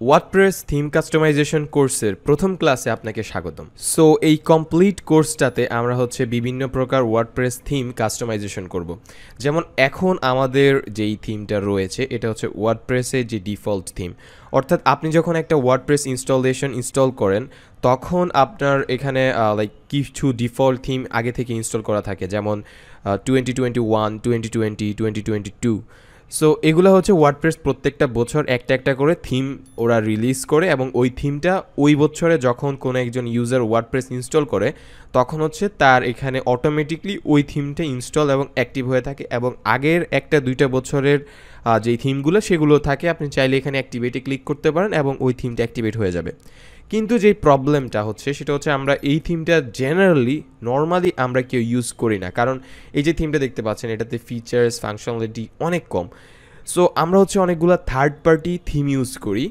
WordPress theme customisation কোর্সের প্রথম ক্লাসে আপনাকে স্বাগতম। সো এই কমপ্লিট কোর্সটাতে আমরা হচ্ছে বিভিন্ন প্রকার ওয়ার্ডপ্রেস থিম কাস্টমাইজেশন করব। যেমন এখন আমাদের যেই থিমটা রয়েছে এটা হচ্ছে ওয়ার্ডপ্রেসের যে ডিফল্ট থিম, অর্থাৎ আপনি যখন একটা ওয়ার্ডপ্রেস ইনস্টল করেন তখন আপনার এখানে কিছু ডিফল্ট থিম আগে থেকে ইনস্টল করা থাকে, যেমন 2021, 2020, 2022। সো এগুলো হচ্ছে ওয়ার্ডপ্রেস প্রত্যেকটা বছর একটা একটা করে থিম ওরা রিলিজ করে, এবং ওই থিমটা ওই বছরে যখন কোনো একজন ইউজার ওয়ার্ডপ্রেস ইনস্টল করে তখন হচ্ছে তার এখানে অটোমেটিকলি ওই থিমটা ইনস্টল এবং অ্যাক্টিভ হয়ে থাকে, এবং আগের একটা দুইটা বছরের যেই থিমগুলো সেগুলো থাকে, আপনি চাইলে এখানে অ্যাক্টিভেটে ক্লিক করতে পারেন এবং ওই থিমটা অ্যাক্টিভেট হয়ে যাবে। কিন্তু যেই প্রবলেমটা হচ্ছে সেটা হচ্ছে আমরা এই থিমটা নর্মালি আমরা কেউ ইউজ করি না, কারণ এই যে থিমটা দেখতে পাচ্ছেন এটাতে ফিচার্স ফাংশনালিটি অনেক কম। সো আমরা হচ্ছে অনেকগুলো থার্ড পার্টি থিম ইউজ করি,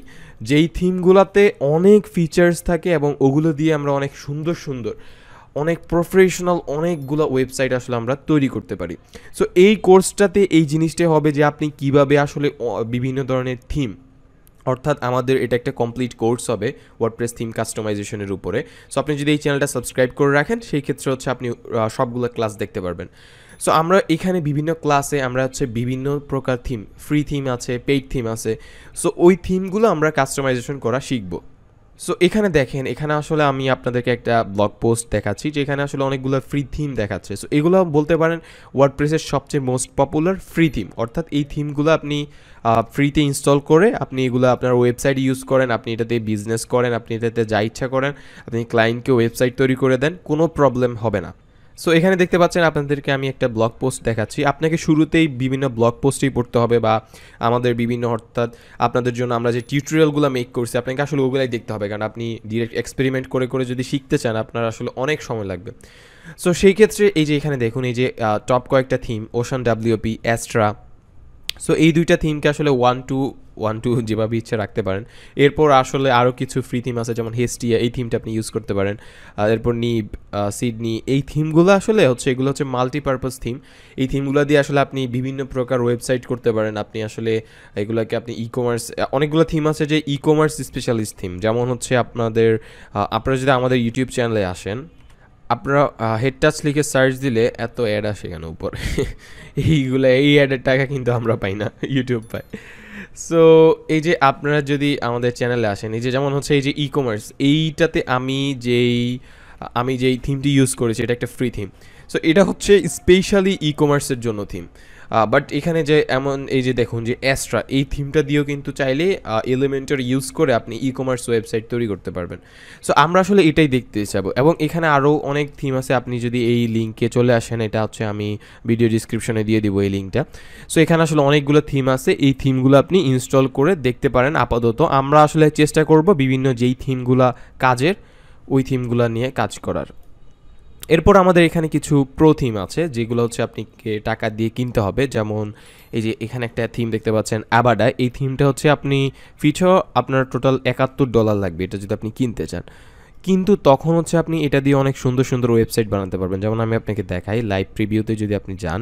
যেই থিমগুলোতে অনেক ফিচার্স থাকে এবং ওগুলো দিয়ে আমরা অনেক সুন্দর সুন্দর অনেক প্রফেশনাল অনেকগুলো ওয়েবসাইট আসলে আমরা তৈরি করতে পারি। সো এই কোর্সটাতে এই জিনিসটাই হবে যে আপনি কিভাবে আসলে বিভিন্ন ধরনের থিম, অর্থাৎ আমাদের এটা একটা কমপ্লিট কোর্স হবে ওয়ার্ডপ্রেস থিম কাস্টমাইজেশনের উপরে। সো আপনি যদি এই চ্যানেলটা সাবস্ক্রাইব করে রাখেন সেই ক্ষেত্রে হচ্ছে আপনি সবগুলো ক্লাস দেখতে পারবেন। সো আমরা এখানে বিভিন্ন ক্লাসে আমরা হচ্ছে বিভিন্ন প্রকার থিম, ফ্রি থিম আছে, পেইড থিম আছে, সো ওই থিমগুলো আমরা কাস্টমাইজেশন করা শিখব। সো এখানে দেখেন, এখানে আসলে আমি আপনাদেরকে একটা ব্লগ পোস্ট দেখাচ্ছি যেখানে আসলে অনেকগুলো ফ্রি থিম দেখাচ্ছে। সো এগুলো বলতে পারেন ওয়ার্ডপ্রেসের সবচেয়ে মোস্ট পপুলার ফ্রি থিম, অর্থাৎ এই থিমগুলো আপনি ফ্রিতে ইনস্টল করে আপনি এগুলো আপনার ওয়েবসাইট ইউজ করেন, আপনি এটাতে বিজনেস করেন, আপনি এটাতে যা ইচ্ছা করেন, আপনি ক্লায়েন্টকে ওয়েবসাইট তৈরি করে দেন, কোনো প্রবলেম হবে না। সো এখানে দেখতে পাচ্ছেন আপনাদেরকে আমি একটা ব্লগ পোস্ট দেখাচ্ছি। আপনাকে শুরুতেই বিভিন্ন ব্লগ পোস্টই পড়তে হবে, বা আমাদের বিভিন্ন, অর্থাৎ আপনাদের জন্য আমরা যে টিউটোরিয়ালগুলো মেক করছি আপনাকে আসলে ওগুলাই দেখতে হবে, কারণ আপনি ডিরেক্ট এক্সপেরিমেন্ট করে করে যদি শিখতে চান আপনার আসলে অনেক সময় লাগবে। সো সেই ক্ষেত্রে এই যে এখানে দেখুন, এই যে টপ কয়েকটা theme, ocean WP, Astra. So এই দুইটা থিমকে আসলে 1 to 1 যেভাবে ইচ্ছে রাখতে পারেন। এরপর আসলে আরও কিছু ফ্রি থিম আছে, যেমন হেস্টিয়া, এই থিমটা আপনি ইউজ করতে পারেন। এরপর নিব, সিডনি, এই থিমগুলো আসলে হচ্ছে এগুলো হচ্ছে মাল্টিপারপাস থিম। এই থিমগুলো দিয়ে আসলে আপনি বিভিন্ন প্রকার ওয়েবসাইট করতে পারেন। আপনি আসলে এগুলোকে আপনি ই কমার্স, অনেকগুলো থিম আছে যে ই কমার্স স্পেশালিস্ট থিম, যেমন হচ্ছে আপনারা যদি আমাদের ইউটিউব চ্যানেলে আসেন, আপনারা হেড টাচ লিখে সার্চ দিলে এত অ্যাড আসে কেন উপরে এই অ্যাডের টাকা কিন্তু আমরা পাই না, ইউটিউব পাই। সো এই যে আপনারা যদি আমাদের চ্যানেলে আসেন, এই যে যেমন হচ্ছে এই যে ই কমার্স, এইটাতে আমি যেই থিমটি ইউজ করেছি এটা একটা ফ্রি থিম। সো এটা হচ্ছে স্পেশালি ই কমার্সের জন্য থিম। বাট এখানে যে এই যে দেখুন যে অ্যাস্ট্রা, এই থিমটা দিয়েও কিন্তু চাইলে এলিমেন্টর ইউজ করে আপনি ই কমার্স ওয়েবসাইট তৈরি করতে পারবেন। সো আমরা আসলে এটাই দেখতে চাবো, এবং এখানে আরও অনেক থিম আছে। আপনি যদি এই লিঙ্কে চলে আসেন, এটা হচ্ছে আমি ভিডিও ডিসক্রিপশনে দিয়ে দিব এই লিঙ্কটা। সো এখানে আসলে অনেকগুলো থিম আছে, এই থিমগুলো আপনি ইনস্টল করে দেখতে পারেন। আপাতত আমরা আসলে চেষ্টা করব বিভিন্ন যেই থিমগুলো কাজের ওই থিমগুলো নিয়ে কাজ করার। এরপর আমাদের এখানে কিছু প্রো থিম আছে যেগুলো হচ্ছে আপনাকে টাকা দিয়ে কিনতে হবে, যেমন এই যে এখানে একটা থিম দেখতে পাচ্ছেন অ্যাবাডা, এই থিমটা হচ্ছে আপনি ফিচও আপনার টোটাল $71 লাগবে এটা যদি আপনি কিনতে চান। কিন্তু তখন হচ্ছে আপনি এটা দিয়ে অনেক সুন্দর সুন্দর ওয়েবসাইট বানাতে পারবেন, যেমন আমি আপনাকে দেখাই লাইভ প্রিভিউতে যদি আপনি যান।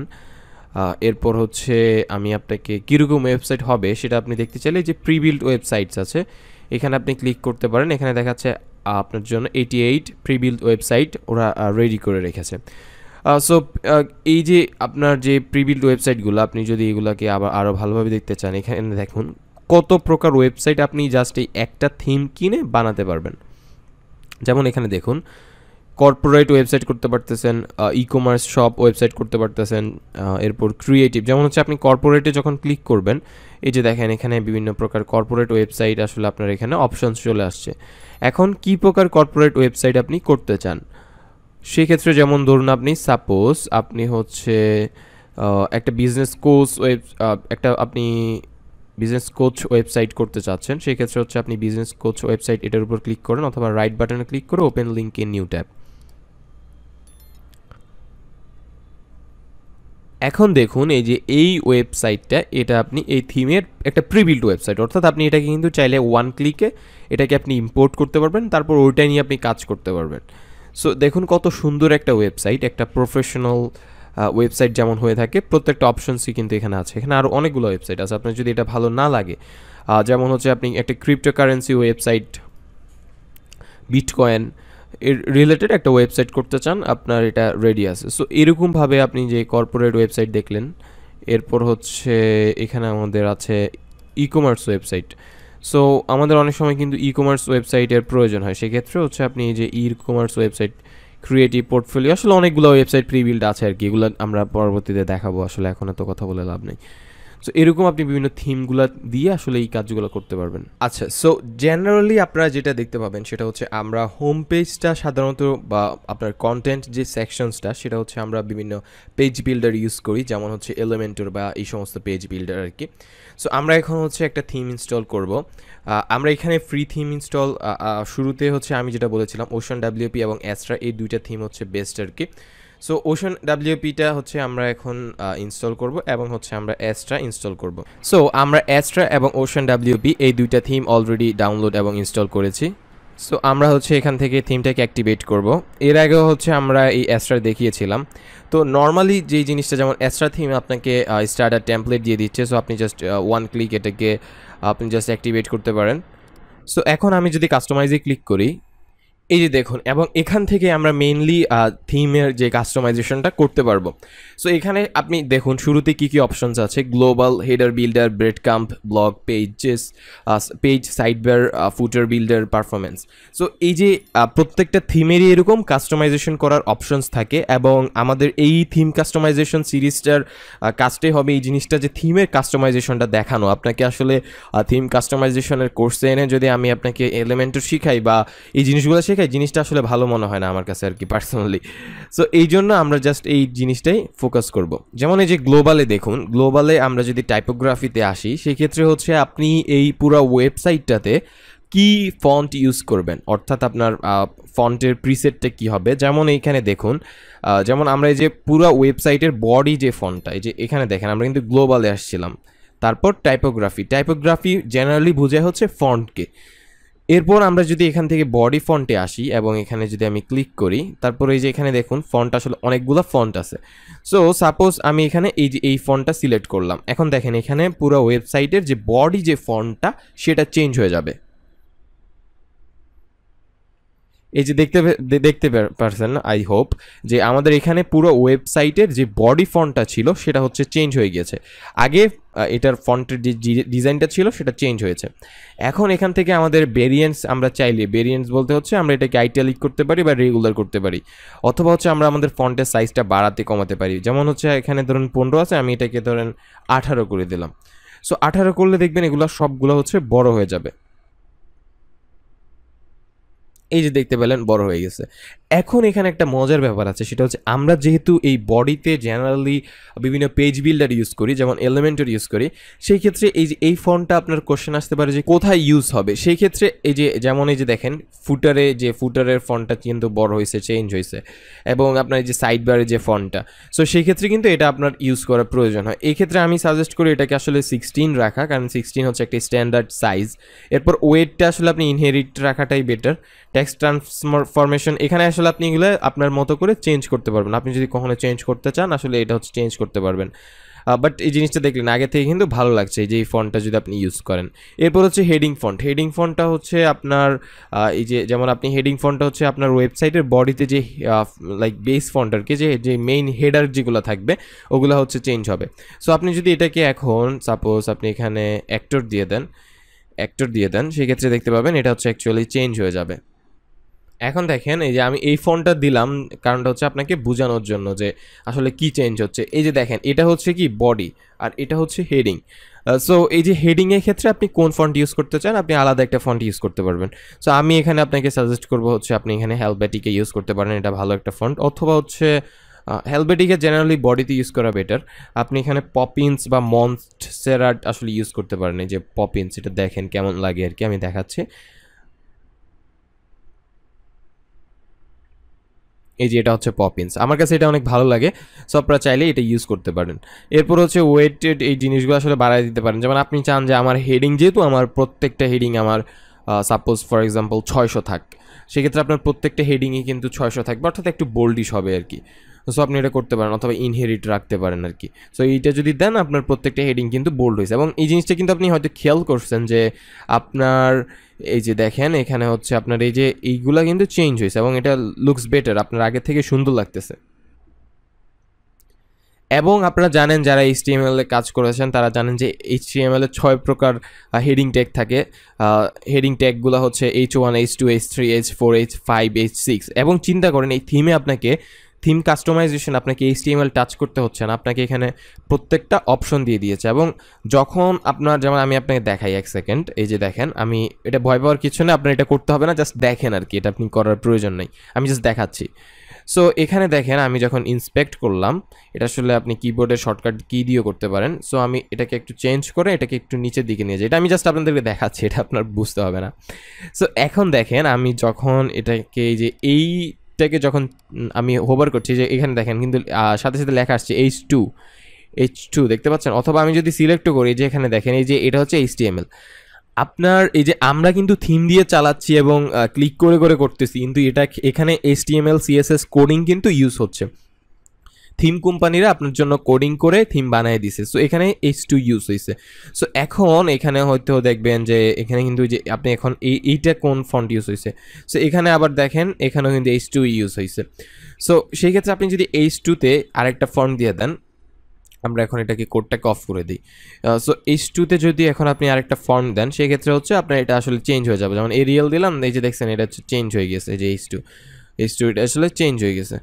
এরপর হচ্ছে আমি আপনাকে কীরকম ওয়েবসাইট হবে সেটা আপনি দেখতে চাইলে যে প্রিবিল্ড ওয়েবসাইটস আছে, এখানে আপনি ক্লিক করতে পারেন। এখানে দেখাচ্ছে আপনার জন্য 88 প্রিবিল্ড ওয়েবসাইট ওরা রেডি করে রেখেছে। সো এই যে আপনার যে প্রিবিল্ড ওয়েবসাইটগুলো, আপনি যদি এগুলোকে আবার আরও ভালোভাবে দেখতে চান, এখানে দেখুন কত প্রকার ওয়েবসাইট আপনি জাস্ট এই একটা থিম কিনে বানাতে পারবেন। যেমন এখানে দেখুন কর্পোরেট ওয়েবসাইট করতে পারতেছেন, ই কমার্স শপ ওয়েবসাইট করতে পারতেছেন, এরপর ক্রিয়েটিভ, যেমন হচ্ছে আপনি কর্পোরেটে যখন ক্লিক করবেন, এই যে দেখেন এখানে বিভিন্ন প্রকার কর্পোরেট ওয়েবসাইট আসলে আপনার এখানে অপশনস চলে আসছে। এখন কী প্রকার কর্পোরেট ওয়েবসাইট আপনি করতে চান সেক্ষেত্রে, যেমন ধরুন আপনি হচ্ছে একটা বিজনেস কোচ ওয়েবসাইট করতে চাচ্ছেন, সেক্ষেত্রে হচ্ছে আপনি বিজনেস কোচ ওয়েবসাইট এটার উপর ক্লিক করেন, অথবা রাইট বাটনে ক্লিক করে open link in new tab. এখন দেখুন এই যে এই ওয়েবসাইটটা, এটা আপনি এই থিমের একটা প্রিবিল্ড ওয়েবসাইট, অর্থাৎ আপনি এটাকে কিন্তু চাইলে ওয়ান ক্লিকে এটাকে আপনি ইম্পোর্ট করতে পারবেন, তারপর ওইটা নিয়ে আপনি কাজ করতে পারবেন। সো দেখুন কত সুন্দর একটা ওয়েবসাইট, একটা প্রফেশনাল ওয়েবসাইট যেমন হয়ে থাকে, প্রত্যেকটা অপশনসই কিন্তু এখানে আছে। এখানে আরও অনেকগুলো ওয়েবসাইট আছে, আপনার যদি এটা ভালো না লাগে যেমন হচ্ছে আপনি একটা ক্রিপ্টোকারেন্সি ওয়েবসাইট, বিটকয়েন এর রিলেটেড একটা ওয়েবসাইট করতে চান, আপনার এটা রেডি আছে। সো এরকমভাবে আপনি যে কর্পোরেট ওয়েবসাইট দেখলেন, এরপর হচ্ছে এখানে আমাদের আছে ই কমার্স ওয়েবসাইট। সো আমাদের অনেক সময় কিন্তু ই কমার্স ওয়েবসাইটের প্রয়োজন হয়, সেক্ষেত্রে হচ্ছে আপনি এই যে e commerce website, creative portfolio, আসলে অনেকগুলো ওয়েবসাইট প্রি বিল্ড আছে আর কি, এগুলো আমরা পরবর্তীতে দেখাবো, আসলে এখন এত কথা বলে লাভ নেই। সো এরকম আপনি বিভিন্ন থিমগুলো দিয়ে আসলে এই কাজগুলো করতে পারবেন। আচ্ছা, সো জেনারেলি আপনারা যেটা দেখতে পাবেন সেটা হচ্ছে আমরা হোম পেজটা সাধারণত বা আপনার কন্টেন্ট যে সেকশনসটা সেটা হচ্ছে আমরা বিভিন্ন পেজ বিল্ডার ইউজ করি, যেমন হচ্ছে এলিমেন্টর বা এই সমস্ত পেজ বিল্ডার আর কি। সো আমরা এখন হচ্ছে একটা থিম ইনস্টল করব। আমরা এখানে ফ্রি থিম ইনস্টল, শুরুতে হচ্ছে আমি যেটা বলেছিলাম ওশান ডাব্লিউপি এবং অ্যাস্ট্রা, এই দুইটা থিম হচ্ছে বেস্ট আর কি। সো ওশান ডাব্লিউপিটা হচ্ছে আমরা এখন ইনস্টল করব এবং হচ্ছে আমরা অ্যাস্ট্রা ইনস্টল করব। সো আমরা অ্যাস্ট্রা এবং ওশান ডাব্লিউপি এই দুইটা থিম অলরেডি ডাউনলোড এবং ইনস্টল করেছি। সো আমরা হচ্ছে এখান থেকে থিমটাকে অ্যাক্টিভেট করব। এর আগেও হচ্ছে আমরা এই অ্যাস্ট্রা দেখিয়েছিলাম। তো নর্মালি যেই জিনিসটা, যেমন অ্যাস্ট্রা থিম আপনাকে স্টার্টার টেমপ্লেট দিয়ে দিচ্ছে, সো আপনি জাস্ট ওয়ান ক্লিক এটাকে আপনি জাস্ট অ্যাক্টিভেট করতে পারেন। সো এখন আমি যদি কাস্টমাইজে ক্লিক করি, এই যে দেখুন, এবং এখান থেকে আমরা মেইনলি থিমের যে কাস্টমাইজেশনটা করতে পারবো। সো এখানে আপনি দেখুন শুরুতে কী কী অপশনস আছে: global, header builder, breadcrumb, blog, pages, page sidebar, footer builder, performance. So এই যে প্রত্যেকটা থিমেরই এরকম কাস্টমাইজেশন করার অপশনস থাকে, এবং আমাদের এই থিম কাস্টমাইজেশন সিরিজটার কাজটাই হবে এই জিনিসটা, যে থিমের কাস্টমাইজেশনটা দেখানো। আপনাকে আসলে থিম কাস্টমাইজেশনের কোর্সে এনে যদি আমি আপনাকে এলিমেন্টর শিখাই বা এই জিনিসগুলো শেখাই, জিনিসটা আসলে ভালো মনে হয় না আমার কাছে আর কি পার্সোনালি। সো এই জন্য আমরা জাস্ট এই জিনিসটাই ফোকাস করব। যেমন এই যে গ্লোবালে দেখুন, গ্লোবালে আমরা যদি টাইপোগ্রাফিতে আসি, সেক্ষেত্রে হচ্ছে আপনি এই পুরো ওয়েবসাইটটাতে কি ফন্ট ইউজ করবেন, অর্থাৎ আপনার ফন্টের প্রিসেটটা কি হবে। যেমন এইখানে দেখুন, যেমন আমরা এই যে পুরো ওয়েবসাইটের বডি যে ফন্টটা, এই যে এখানে দেখেন আমরা কিন্তু গ্লোবালে আসছিলাম, তারপর টাইপোগ্রাফি জেনারেলি বোঝায় হচ্ছে ফন্টকে। এরপর আমরা যদি এখান থেকে বডি ফন্টে আসি এবং এখানে যদি আমি ক্লিক করি, তারপরে এই যে এখানে দেখুন ফন্ট, আসলে অনেকগুলো ফন্ট আছে। সো সাপোজ আমি এখানে এই যে এই ফন্টটা সিলেক্ট করলাম, এখন দেখেন এখানে পুরো ওয়েবসাইটের যে বডি যে ফন্টটা সেটা চেঞ্জ হয়ে যাবে। এই যে দেখতে পারছেন, আই হোপ, যে আমাদের এখানে পুরো ওয়েবসাইটের যে বডি ফন্টটা ছিল সেটা হচ্ছে চেঞ্জ হয়ে গিয়েছে। আগে এটার ফন্টের যে ডিজাইনটা ছিল সেটা চেঞ্জ হয়েছে। এখন এখান থেকে আমাদের ভেরিয়েন্টস, আমরা চাইলে ভেরিয়েন্টস বলতে হচ্ছে আমরা এটাকে আইটালিক করতে পারি বা রেগুলার করতে পারি, অথবা হচ্ছে আমরা আমাদের ফন্টের সাইজটা বাড়াতে কমাতে পারি। যেমন হচ্ছে এখানে ধরুন 15 আছে, আমি এটাকে ধরেন 18 করে দিলাম। সো 18 করলে দেখবেন এগুলো সবগুলো হচ্ছে বড় হয়ে যাবে। এই যে দেখতে পেলেন বড় হয়ে গেছে। এখন এখানে একটা মজার ব্যাপার আছে, সেটা হচ্ছে আমরা যেহেতু এই বডিতে জেনারেলি বিভিন্ন পেজ বিল্ডার ইউজ করি, যেমন এলিমেন্টর ইউজ করি, সেই ক্ষেত্রে এই যে এই ফন্টটা আপনার কোশ্চেন আসতে পারে যে কোথায় ইউজ হবে। সেই ক্ষেত্রে এই যে যেমন এই যে দেখেন ফুটারের ফন্টটা কিন্তু বড় হয়েছে, চেঞ্জ হয়েছে, এবং আপনার এই যে সাইড বারে যে ফন্টটা, সো সেই ক্ষেত্রে কিন্তু এটা আপনার ইউজ করার প্রয়োজন হয়। এই ক্ষেত্রে আমি সাজেস্ট করি এটাকে আসলে 16 রাখা, কারণ 16 হচ্ছে একটা স্ট্যান্ডার্ড সাইজ। এরপর ওয়েটটা আসলে আপনি ইনহেরিট রাখাটাই বেটার। টেক্সট ট্রান্সফরমেশন, এখানে আসলে আপনি এগুলো আপনার মতো করে চেঞ্জ করতে পারবেন। আপনি যদি কখনো চেঞ্জ করতে চান, আসলে এটা হচ্ছে চেঞ্জ করতে পারবেন। বাট এই জিনিসটা দেখলেন আগে থেকে কিন্তু ভালো লাগছে, এই যে এই ফন্টটা যদি আপনি ইউজ করেন। এরপর হচ্ছে হেডিং ফন্টটা হচ্ছে আপনার এই যে যেমন আপনি হেডিং ফন্টটা হচ্ছে আপনার ওয়েবসাইটের বডিতে যে লাইক বেস ফন্ট আর কি, যে মেইন হেডার যেগুলো থাকবে ওগুলো হচ্ছে চেঞ্জ হবে। সো আপনি যদি এটাকে এখন সাপোজ আপনি এখানে অ্যাক্টর দিয়ে দেন, সেক্ষেত্রে দেখতে পাবেন এটা হচ্ছে অ্যাকচুয়ালি চেঞ্জ হয়ে যাবে। এখন দেখেন এই যে আমি এই ফন্টটা দিলাম, কারণটা হচ্ছে আপনাকে বোঝানোর জন্য যে আসলে কি চেঞ্জ হচ্ছে। এই যে দেখেন এটা হচ্ছে কি বডি, আর এটা হচ্ছে হেডিং। সো এই যে হেডিংয়ের ক্ষেত্রে আপনি কোন ফন্ট ইউজ করতে চান, আপনি আলাদা একটা ফন্ট ইউজ করতে পারবেন। সো আমি এখানে আপনাকে সাজেস্ট করবো হচ্ছে আপনি এখানে হেলভেটিকে ইউজ করতে পারেন, এটা ভালো একটা ফন্ট, অথবা হচ্ছে হেলভেটিকে জেনারেলি বডিতে ইউজ করা বেটার। আপনি এখানে পপিন্স বা মনস্টেরাট আসলে ইউজ করতে পারেন। এই যে পপিন্স, এটা দেখেন কেমন লাগে আর কি, আমি দেখাচ্ছি। এই যে এটা হচ্ছে পপিন্স, আমার কাছে এটা অনেক ভালো লাগে। সো আপনারা চাইলে এটা ইউজ করতে পারেন। এরপর হচ্ছে ওয়েটেড, এই জিনিসগুলো আসলে বাড়ায় দিতে পারেন। যেমন আপনি চান যে আমার হেডিং, যেহেতু আমার প্রত্যেকটা হেডিং আমার সাপোজ ফর এক্সাম্পল 600 থাক, সেক্ষেত্রে আপনার প্রত্যেকটা হেডিংই কিন্তু 600 থাকবে, অর্থাৎ একটু বোল্ডিশ হবে আর কি। সো আপনি এটা করতে পারেন, অথবা ইনহেরিট রাখতে পারেন আর কি। সো এইটা যদি দেন আপনার প্রত্যেকটা হেডিং কিন্তু বোল্ড হয়েছে। এবং এই জিনিসটা কিন্তু আপনি হয়তো খেয়াল করছেন যে আপনার এই যে দেখেন এখানে হচ্ছে আপনার এই যে এইগুলা কিন্তু চেঞ্জ হয়েছে এবং এটা লুকস বেটার, আপনার আগে থেকে সুন্দর লাগতেছে। এবং আপনারা জানেন যারা HTML এ কাজ করেছেন তারা জানেন যে HTML এ 6 প্রকার হেডিং ট্যাগ থাকে। হেডিং ট্যাগগুলো হচ্ছে H1, H2, H3, H4, H5, H6। এবং চিন্তা করেন এই থিমে আপনাকে থিম কাস্টমাইজেশন আপনাকে HTML টাচ করতে হচ্ছে না, আপনাকে এখানে প্রত্যেকটা অপশন দিয়ে দিয়েছে। এবং যখন আপনার, যেমন আমি আপনাকে দেখাই এক সেকেন্ড, এই যে দেখেন, আমি এটা ভয় পাওয়ার কিছু না, আপনার এটা করতে হবে না, জাস্ট দেখেন আর কি, এটা আপনি করার প্রয়োজন নেই, আমি জাস্ট দেখাচ্ছি। সো এখানে দেখেন আমি যখন ইন্সপেক্ট করলাম, এটা আসলে আপনি কিবোর্ডের শর্টকাট কি দিয়েও করতে পারেন। সো আমি এটাকে একটু চেঞ্জ করে এটাকে একটু নিচের দিকে নিয়ে যাই, এটা আমি জাস্ট আপনাদেরকে দেখাচ্ছি, এটা আপনার বুঝতে হবে না। সো এখন দেখেন আমি যখন এটাকে যে এইটাকে যখন আমি হোভার করছি, যে এখানে দেখেন কিন্তু সাথে সাথে লেখা আসছে H2 দেখতে পাচ্ছেন। অথবা আমি যদি সিলেক্টও করি, যে এখানে দেখেন এই যে এটা হচ্ছে HTML। আপনার এই যে আমরা কিন্তু থিম দিয়ে চালাচ্ছি এবং ক্লিক করে করে করতেছি, কিন্তু এটা এখানে HTML CSS কোডিং কিন্তু ইউজ হচ্ছে। থিম কোম্পানিরা আপনার জন্য কোডিং করে থিম বানিয়ে দিছে। সো এখানে H2 ইউজ হয়েছে। সো এখন এখানে হয়তো দেখবেন যে এখানে কিন্তু যে আপনি এখন এইটা কোন ফন্ট ইউজ হয়েছে। সো এখানে আবার দেখেন এখানেও কিন্তু H2 ইউজ হয়েছে। সো সেই ক্ষেত্রে আপনি যদি H2-তে আরেকটা ফন্ট দিয়ে দেন, আমরা এখন এটাকে কোডটাকে অফ করে দিই। সো H2-তে যদি এখন আপনি আরেকটা ফন্ট দেন, সেক্ষেত্রে হচ্ছে আপনার এটা আসলে চেঞ্জ হয়ে যাবে। যেমন এরিয়াল দিলাম, এই যে দেখছেন এটা চেঞ্জ হয়ে গেছে, এই যে H2 এটা আসলে চেঞ্জ হয়ে গেছে।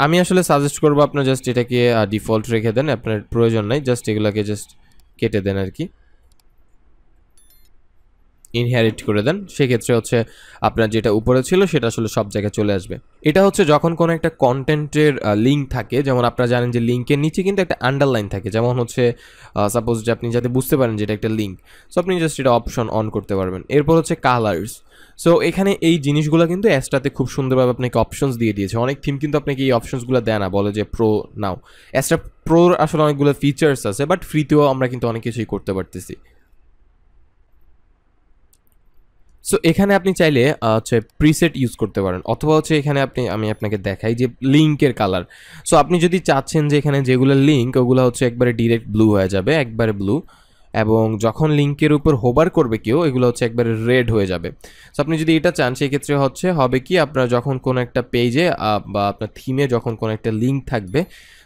আমি আসলে সাজেস্ট করবো আপনার জাস্ট এটাকে ডিফল্ট রেখে দেন, আপনার প্রয়োজন নাই, জাস্ট এগুলোকে জাস্ট কেটে দেন আর কি, ইনহেরিট করে দেন। সেক্ষেত্রে হচ্ছে আপনার যেটা উপরে ছিল সেটা আসলে সব জায়গায় চলে আসবে। এটা হচ্ছে যখন কোনো একটা কন্টেন্টের লিঙ্ক থাকে, যেমন আপনারা জানেন যে লিঙ্কের নিচে কিন্তু একটা আন্ডারলাইন থাকে, যেমন হচ্ছে সাপোজ যে আপনি যাতে বুঝতে পারেন যে এটা একটা লিঙ্ক, সো আপনি জাস্ট এটা অপশন অন করতে পারবেন। এরপর হচ্ছে কালার্স। সো এখানে এই জিনিসগুলো কিন্তু অ্যাস্ট্রাতে খুব সুন্দরভাবে আপনাকে অপশনস দিয়ে দিয়েছে। অনেক থিম কিন্তু আপনাকে এই অপশনসগুলো দেয় না, বলে যে প্রো নাও। অ্যাস্ট্রা প্রোর আসলে অনেকগুলো ফিচার্স আছে, বাট ফ্রিতেও আমরা কিন্তু অনেক কিছুই করতে পারতেছি। সো এখানে আপনি চাইলে হচ্ছে প্রিসেট ইউজ করতে পারেন, অথবা হচ্ছে এখানে আমি আপনাকে দেখাই যে লিঙ্কের কালার। সো আপনি যদি চাচ্ছেন যে এখানে যেগুলো লিঙ্ক ওগুলো হচ্ছে একবারে ডিরেক্ট ব্লু হয়ে যাবে, একবারে ব্লু, এবং যখন লিঙ্কের উপর হোভার করবে কেউ এগুলো হচ্ছে একবারে রেড হয়ে যাবে। সো আপনি যদি এটা চান সেই ক্ষেত্রে হচ্ছে হবে কি, আপনার যখন কোনো একটা পেজে বা আপনার থিমে যখন কোনো একটা লিঙ্ক থাকবে,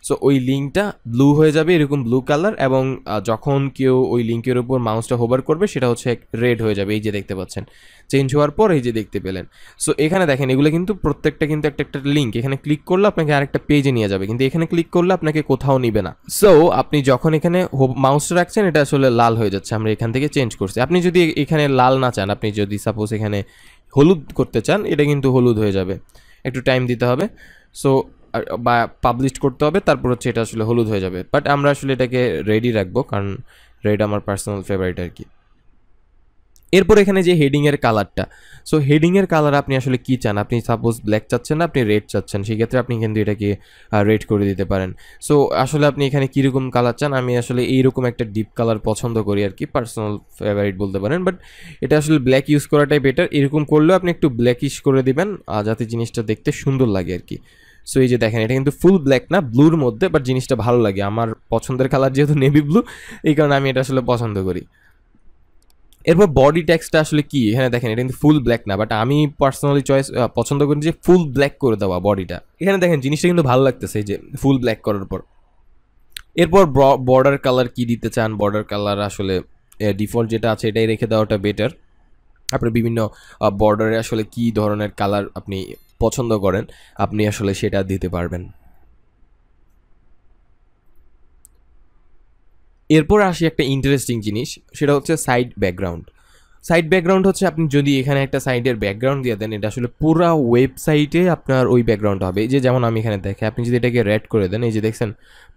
সো ওই লিঙ্কটা ব্লু হয়ে যাবে, এরকম ব্লু কালার, এবং যখন কেউ ওই লিঙ্কের উপর মাউসটা হোভার করবে সেটা হচ্ছে রেড হয়ে যাবে, এই যে দেখতে পাচ্ছেন চেঞ্জ হওয়ার পর, এই যে দেখতে পেলেন। সো এখানে দেখেন এগুলো কিন্তু প্রত্যেকটা কিন্তু একটা একটা লিঙ্ক, এখানে ক্লিক করলে আপনাকে আরেকটা পেজে নিয়ে যাবে, কিন্তু এখানে ক্লিক করলে আপনাকে কোথাও নিবে না। সো আপনি যখন এখানে মাউসটা রাখছেন এটা আসলে লাল হয়ে যাচ্ছে, আমরা এখান থেকে চেঞ্জ করছি। আপনি যদি এখানে লাল না চান, আপনি যদি সাপোজ এখানে হলুদ করতে চান, এটা কিন্তু হলুদ হয়ে যাবে, একটু টাইম দিতে হবে। সো বা পাবলিশ করতে হবে, তারপর হচ্ছে এটা আসলে হলুদ হয়ে যাবে। বাট আমরা আসলে এটাকে রেডই রাখবো, কারণ রেড আমার পার্সোনাল ফেভারিট আর কি। এরপর এখানে যে হেডিংয়ের কালারটা, সো হেডিংয়ের কালার আপনি আসলে কী চান, আপনি সাপোজ ব্ল্যাক চাচ্ছেন না, আপনি রেড চাচ্ছেন, সেক্ষেত্রে আপনি কিন্তু এটাকে রেড করে দিতে পারেন। সো আসলে আপনি এখানে কীরকম কালার চান, আমি আসলে এইরকম একটা ডিপ কালার পছন্দ করি আর কি, পার্সোনাল ফেভারিট বলতে পারেন। বাট এটা আসলে ব্ল্যাক ইউজ করাটাই বেটার, এরকম করলেও আপনি একটু ব্ল্যাকিশ করে দিবেন যাতে জিনিসটা দেখতে সুন্দর লাগে আর কি। সো এই যে দেখেন এটা কিন্তু ফুল ব্ল্যাক না, ব্লুর মধ্যে, বাট জিনিসটা ভালো লাগে, আমার পছন্দের কালার যেহেতু নেভি ব্লু, এই কারণে আমি এটা আসলে পছন্দ করি। এরপর বডি টেক্সটটা আসলে কি, এখানে দেখেন এটা কিন্তু ফুল ব্ল্যাক না, বাট আমি পার্সোনালি পছন্দ করি যে ফুল ব্ল্যাক করে দেওয়া বডিটা। এখানে দেখেন জিনিসটা কিন্তু ভালো লাগতেছে এই যে ফুল ব্ল্যাক করার পর। এরপর বর্ডার কালার কি দিতে চান, বর্ডার কালার আসলে ডিফল্ট যেটা আছে এটাই রেখে দেওয়াটা বেটার। আপনি বিভিন্ন বর্ডারে আসলে কি ধরনের কালার আপনি পছন্দ করেন, আপনি আসলে সেটা দিতে পারবেন। এরপর আসি একটা ইন্টারেস্টিং জিনিস, সেটা হচ্ছে সাইড ব্যাকগ্রাউন্ড। সাইড ব্যাকগ্রাউন্ড হচ্ছে আপনি যদি এখানে একটা সাইডের ব্যাকগ্রাউন্ড দিয়ে দেন, এটা আসলে পুরো ওয়েবসাইটে আপনার ওই ব্যাকগ্রাউন্ড হবে। এই যে যেমন আমি এখানে দেখে, আপনি যদি এটাকে রেড করে দেন, এই যে দেখছেন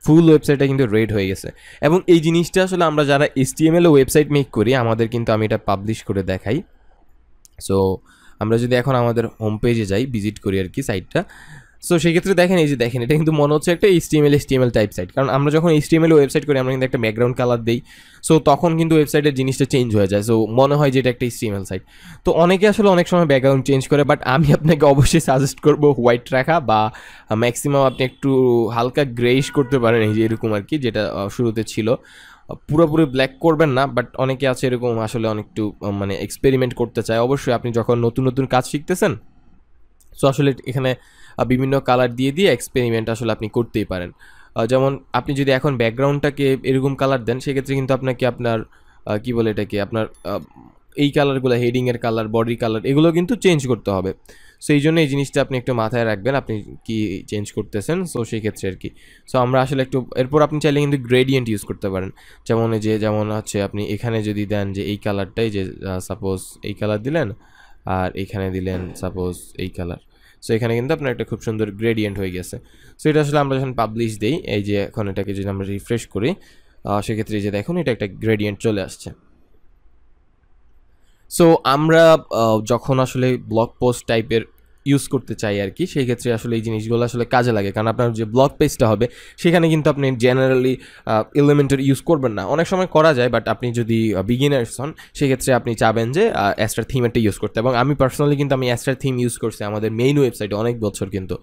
ফুল ওয়েবসাইটটা কিন্তু রেড হয়ে গেছে। এবং এই জিনিসটা আসলে আমরা যারা HTML ওয়েবসাইট মেক করি আমাদের কিন্তু, আমি এটা পাবলিশ করে দেখাই। সো আমরা যদি এখন আমাদের হোম পেজে যাই, ভিজিট করি আর কি সাইটটা, সো সেই ক্ষেত্রে দেখেন, এই যে দেখেন, এটা কিন্তু মনে হচ্ছে একটা HTML টাইপ সাইট, কারণ আমরা যখন HTML ওয়েবসাইট করি আমরা কিন্তু একটা ব্যাকগ্রাউন্ড কালার দিই, সো তখন কিন্তু ওয়েবসাইটের জিনিসটা চেঞ্জ হয়ে যায়, সো মনে হয় যে এটা একটা HTML সাইট। তো অনেকে আসলে অনেক সময় ব্যাকগ্রাউন্ড চেঞ্জ করে, বাট আমি আপনাকে অবশ্যই সাজেস্ট করবো হোয়াইট রাখা, বা ম্যাক্সিমাম আপনি একটু হালকা গ্রেইশ করতে পারেন, এই যে এরকম আর কি, যেটা শুরুতে ছিল। পুরোপুরি ব্ল্যাক করবেন না, বাট অনেকে আছে এরকম আসলে অনেক একটু মানে এক্সপেরিমেন্ট করতে চায়। অবশ্যই আপনি যখন নতুন নতুন কাজ শিখতেছেন, সো আসলে এখানে বিভিন্ন কালার দিয়ে দিয়ে এক্সপেরিমেন্ট আসলে আপনি করতেই পারেন। যেমন আপনি যদি এখন ব্যাকগ্রাউন্ডটাকে এরকম কালার দেন, সেক্ষেত্রে কিন্তু আপনাকে আপনার কি বলে এটাকে, আপনার এই কালারগুলো, হেডিংয়ের কালার, বডি কালার, এগুলো কিন্তু চেঞ্জ করতে হবে। সো এই জন্য এই জিনিসটা আপনি একটু মাথায় রাখবেন, আপনি কি চেঞ্জ করতেছেন, সো সেই ক্ষেত্রে আর কি। সো আমরা আসলে একটু, এরপর আপনি চাইলে কিন্তু গ্রেডিয়েন্ট ইউজ করতে পারেন। যেমন এই যে, যেমন হচ্ছে আপনি এখানে যদি দেন যে এই কালারটাই, যে সাপোজ এই কালার দিলেন, আর এখানে দিলেন সাপোজ এই কালার, সো এখানে কিন্তু আপনার একটা খুব সুন্দর গ্রেডিয়েন্ট হয়ে গেছে। সো এটা আসলে আমরা যখন পাবলিশ দিই, এই যে এখন এটাকে যদি আমরা রিফ্রেশ করি, সেক্ষেত্রে যে দেখুন এটা একটা গ্রেডিয়েন্ট চলে আসছে। সো আমরা যখন আসলে ব্লগ পোস্ট টাইপের ইউজ করতে চাই আর কি, সেই ক্ষেত্রে আসলে এই জিনিসগুলো আসলে কাজে লাগে, কারণ আপনার যে ব্লগ পেজটা হবে সেখানে কিন্তু আপনি জেনারেলি এলিমেন্টের ইউজ করবেন না। অনেক সময় করা যায়, বাট আপনি যদি বিগিনার্স হন সেক্ষেত্রে আপনি চাবেন যে অ্যাস্টার থিমেরটা ইউজ করতে। এবং আমি পার্সোনালি কিন্তু আমি অ্যাস্টার থিম ইউজ করছি আমাদের মেইন ওয়েবসাইটে অনেক বছর, কিন্তু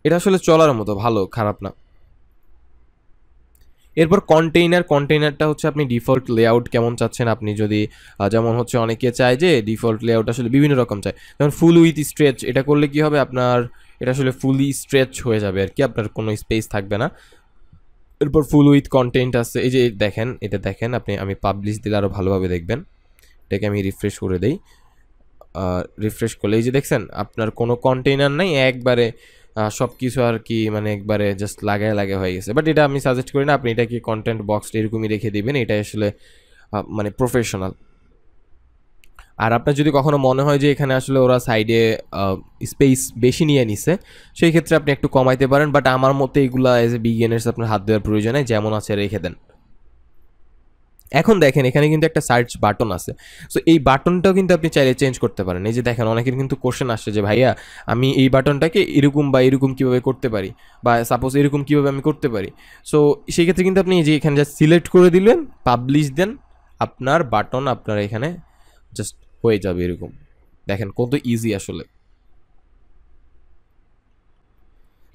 এটা আসলে চলার মতো, ভালো, খারাপ না। এরপর কন্টেইনারটা হচ্ছে আপনি ডিফল্ট লেআউট কেমন চাচ্ছেন। আপনি যদি যেমন হচ্ছে অনেকে চায় যে ডিফল্ট লেআউট আসলে বিভিন্ন রকম চায়, যেমন ফুল উইথ স্ট্রেচ, এটা করলে কি হবে, আপনার এটা আসলে ফুলি স্ট্রেচ হয়ে যাবে আর কি, আপনার কোনো স্পেস থাকবে না। এরপর ফুল উইথ কন্টেন্ট আছে, এই যে দেখেন, এটা দেখেন আপনি, আমি পাবলিশ দিলে আরও ভালোভাবে দেখবেন। এটাকে আমি রিফ্রেশ করে দেই, রিফ্রেশ করলে এই যে দেখছেন আপনার কোনো কন্টেইনার নাই, একবারে সব কিছু আর কি, মানে একবারে জাস্ট লাগায় হয়ে গেছে। বাট এটা আমি সাজেস্ট করি না, আপনি এটাকে কন্টেন্ট বক্সটা এরকমই রেখে দিবেন, এটা আসলে মানে প্রফেশনাল। আর আপনার যদি কখনো মনে হয় যে এখানে আসলে ওরা সাইডে স্পেস বেশি নিয়ে নিছে, সেই ক্ষেত্রে আপনি একটু কমাইতে পারেন, বাট আমার মতে এগুলা এজ এ বিগিনার্স আপনার হাত দেওয়ার প্রয়োজন নেই, যেমন আছে রেখে দেন। এখন দেখেন এখানে কিন্তু একটা সার্চ বাটন আছে, সো এই বাটনটাও কিন্তু আপনি চাইলে চেঞ্জ করতে পারেন। এই যে দেখেন অনেকের কিন্তু কোশ্চেন আসছে যে ভাইয়া আমি এই বাটনটাকে এরকম বা এরকম কীভাবে করতে পারি, বা সাপোজ এরকম কীভাবে আমি করতে পারি। সো সেই ক্ষেত্রে কিন্তু আপনি এই যে এখানে জাস্ট সিলেক্ট করে দিলেন, পাবলিশ দেন, আপনার বাটন আপনার এখানে জাস্ট হয়ে যাবে এরকম। দেখেন কত ইজি আসলে।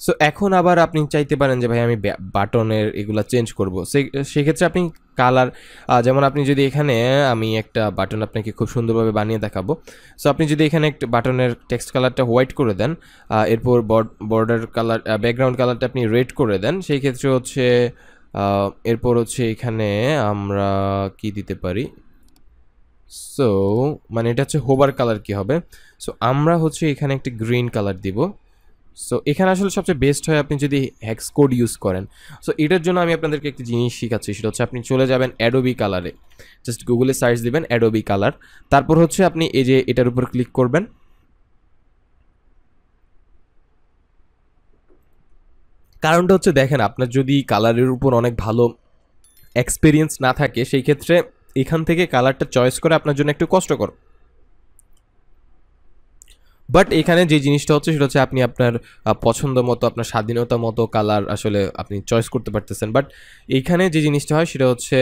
সো এখন আবার আপনি চাইতে পারেন যে ভাই আমি বাটনের এগুলা চেঞ্জ করবো, সেক্ষেত্রে আপনি কালার, যেমন আপনি যদি এখানে, আমি একটা বাটন আপনাকে খুব সুন্দরভাবে বানিয়ে দেখাবো। সো আপনি যদি এখানে একটা বাটনের টেক্সট কালারটা হোয়াইট করে দেন, এরপর বর্ডার কালার, ব্যাকগ্রাউন্ড কালারটা আপনি রেড করে দেন, সেই ক্ষেত্রে হচ্ছে এরপর হচ্ছে এখানে আমরা কি দিতে পারি, সো মানে এটা হচ্ছে হোভার কালার কি হবে, সো আমরা হচ্ছে এখানে একটা গ্রিন কালার দিব। সো এখানে আসলে সবচেয়ে বেস্ট হয় আপনি যদি হ্যাক্স কোড ইউজ করেন। সো এটার জন্য আমি আপনাদেরকে একটা জিনিস শেখাচ্ছি, সেটা হচ্ছে আপনি চলে যাবেন অ্যাডোবি কালারে, জাস্ট গুগলে সার্চ দিবেন অ্যাডোবি কালার, তারপর হচ্ছে আপনি এই যে এটার উপর ক্লিক করবেন। কারণটা হচ্ছে দেখেন আপনার যদি কালারের উপর অনেক ভালো এক্সপিরিয়েন্স না থাকে, সেই ক্ষেত্রে এখান থেকে কালারটা চয়েস করে আপনার জন্য একটু কষ্টকর। বাট এখানে যে জিনিসটা হচ্ছে সেটা হচ্ছে আপনি আপনার পছন্দ মতো, আপনার স্বাধীনতা মতো কালার আসলে আপনি চয়েস করতে পারতেছেন। বাট এইখানে যে জিনিসটা হয় সেটা হচ্ছে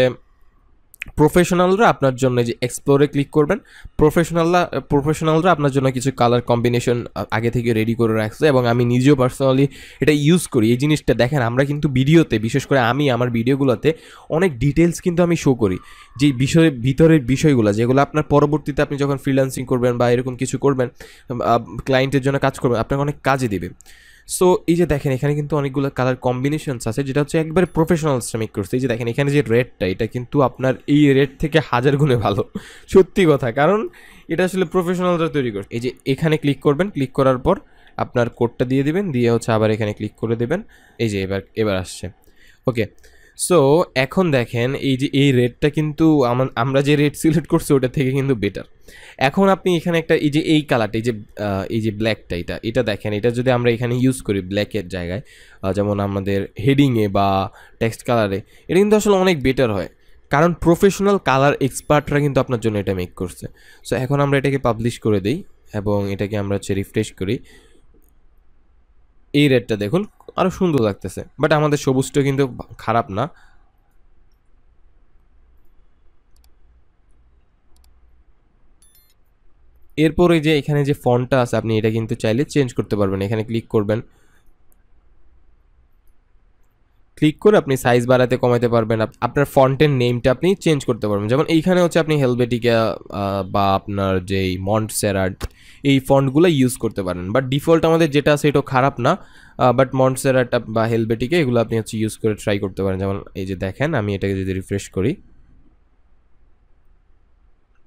প্রফেশনালরা আপনার জন্য, যে এক্সপ্লোরে ক্লিক করবেন, প্রফেশনালরা আপনার জন্য কিছু কালার কম্বিনেশন আগে থেকে রেডি করে রাখছে, এবং আমি নিজেও পার্সোনালি এটা ইউজ করি। এই জিনিসটা দেখেন আমরা কিন্তু ভিডিওতে, বিশেষ করে আমি আমার ভিডিওগুলোতে অনেক ডিটেলস কিন্তু আমি শো করি, যে ভিতরের বিষয়গুলো যেগুলো আপনার পরবর্তীতে আপনি যখন ফ্রিল্যান্সিং করবেন বা এরকম কিছু করবেন, ক্লায়েন্টের জন্য কাজ করবেন, আপনাকে অনেক কাজে দেবে। সো এই যে দেখেন এখানে কিন্তু অনেকগুলো কালার কম্বিনেশনস আছে, যেটা হচ্ছে একবারে প্রফেশনালসরা মেক করছে। এই যে দেখেন এখানে যে রেডটা, এটা কিন্তু আপনার এই রেড থেকে হাজার গুণে ভালো, সত্যি কথা, কারণ এটা আসলে প্রফেশনালরা তৈরি করছে। এই যে এখানে ক্লিক করবেন, ক্লিক করার পর আপনার কোডটা দিয়ে দিবেন, দিয়ে হচ্ছে আবার এখানে ক্লিক করে দেবেন। এই যে এবার আসছে, ওকে। সো এখন দেখেন এই যে এই রেডটা কিন্তু আমরা যে রেড সিলেক্ট করছি ওটা থেকে কিন্তু বেটার। এখন আপনি এখানে একটা, এই যে এই কালারটা, এই যে ব্ল্যাকটা, এটা দেখেন, এটা যদি আমরা এখানে ইউজ করি ব্ল্যাকের জায়গায়, যেমন আমাদের হেডিংয়ে বা টেক্সট কালারে, এটা কিন্তু আসলে অনেক বেটার হয়, কারণ প্রফেশনাল কালার এক্সপার্টরা কিন্তু আপনার জন্য এটা মেক করছে। সো এখন আমরা এটাকে পাবলিশ করে দিই এবং এটাকে আমরা হচ্ছে রিফ্রেশ করি। এই রেডটা দেখুন আরো সুন্দর লাগতেছে, বাট আমাদের সবুজটা কিন্তু খারাপ না। এরপরে যে এখানে যে ফন্টটা আছে আপনি এটা কিন্তু চাইলে চেঞ্জ করতে পারবেন। এখানে ক্লিক করবেন, ক্লিক করে আপনি সাইজ বাড়াতে কমাতে পারবেন। আপনার ফন্টের নেমটা আপনি চেঞ্জ করতে পারবেন। যেমন এইখানে হচ্ছে আপনি হেলভেটিকা বা আপনার যেই মন্টসেরাট এই ফন্টগুলো ইউজ করতে পারেন, বাট ডিফল্ট আমাদের যেটা আছে এটা খারাপ না, বাট মন্টসেরাট বা হেলভেটিকা এগুলো আপনি হচ্ছে ইউজ করে ট্রাই করতে পারেন। যেমন এই যে দেখেন আমি এটাকে যদি রিফ্রেশ করি,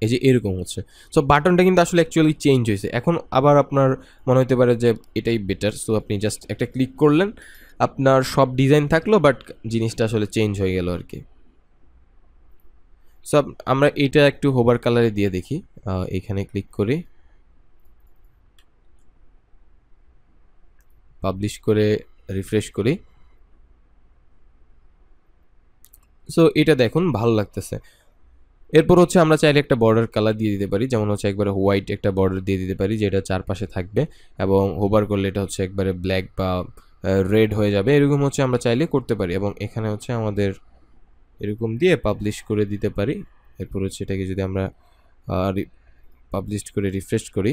এই যে এরকম হচ্ছে। সো বাটনটা কিন্তু আসলে অ্যাকচুয়ালি চেঞ্জ হয়েছে। এখন আবার আপনার মনে হতে পারে যে এটাই বেটার, সো আপনি জাস্ট একটা ক্লিক করলেন, আপনার সব ডিজাইন থাকলো বাট জিনিসটা আসলে চেঞ্জ হয়ে গেল আর কি। সো আমরা এটা একটু হোভার কালারে দিয়ে দেখি, এখানে ক্লিক করি, পাবলিশ করে রিফ্রেশ করি। সো এটা দেখুন ভালো লাগতেছে। এরপর হচ্ছে আমরা চাইলে একটা বর্ডার কালার দিয়ে দিতে পারি, যেমন হচ্ছে একবারে হোয়াইট একটা বর্ডার দিয়ে দিতে পারি যেটা চারপাশে থাকবে, এবং হোভার করলে এটা হচ্ছে একবারে ব্ল্যাক বা রেড হয়ে যাবে, এরকম হচ্ছে আমরা চাইলে করতে পারি। এবং এখানে হচ্ছে আমাদের এরকম দিয়ে পাবলিশ করে দিতে পারি। এরপর হচ্ছে এটাকে যদি আমরা পাবলিশ করে রিফ্রেশ করি,